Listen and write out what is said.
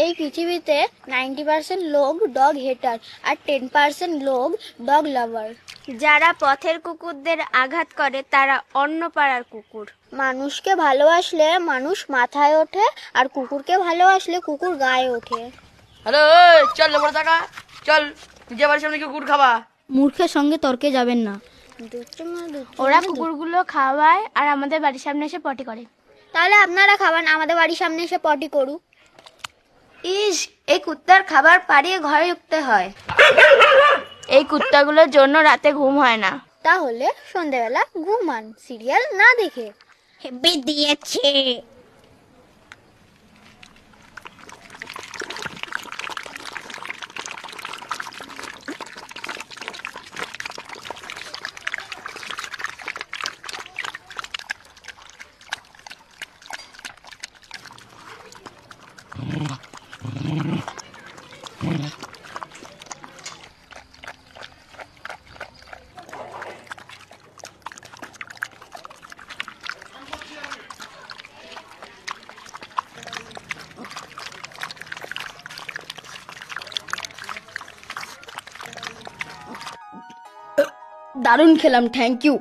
এই পৃথিবীতে 90% লোক ডগ হেটার আর 10% লোক ডগ লাভার। যারা পথের কুকুরদের আঘাত করে তারা অন্য পাড়ার কুকুর। মানুষকে ভালোবাসলে মানুষ মাথায় ওঠে, আর কুকুরকে ভালোবাসলে কুকুর গায়ে ওঠে। হ্যালো, চল বড় টাকা, চল যে বাড়ির সামনে কুকুর খাবা। মূর্খের সঙ্গে তর্কে যাবেন না। ওরা কুকুরগুলো খাওয়ায় আর আমাদের বাড়ির সামনে এসে পটি করে। তাহলে আপনারা খাবেন, আমাদের বাড়ির সামনে এসে পটি করুক। ইস, এই কুত্তার খাবার পাড়িয়ে ঘরে ঢুকতে হয়। এই কুত্তাগুলোর জন্য রাতে ঘুম হয় না। তাহলে সন্ধেবেলা ঘুমান সিরিয়াল না দেখে। হেব্বি দিয়েছে। দারুণ খেলাম, থ্যাংক ইউ।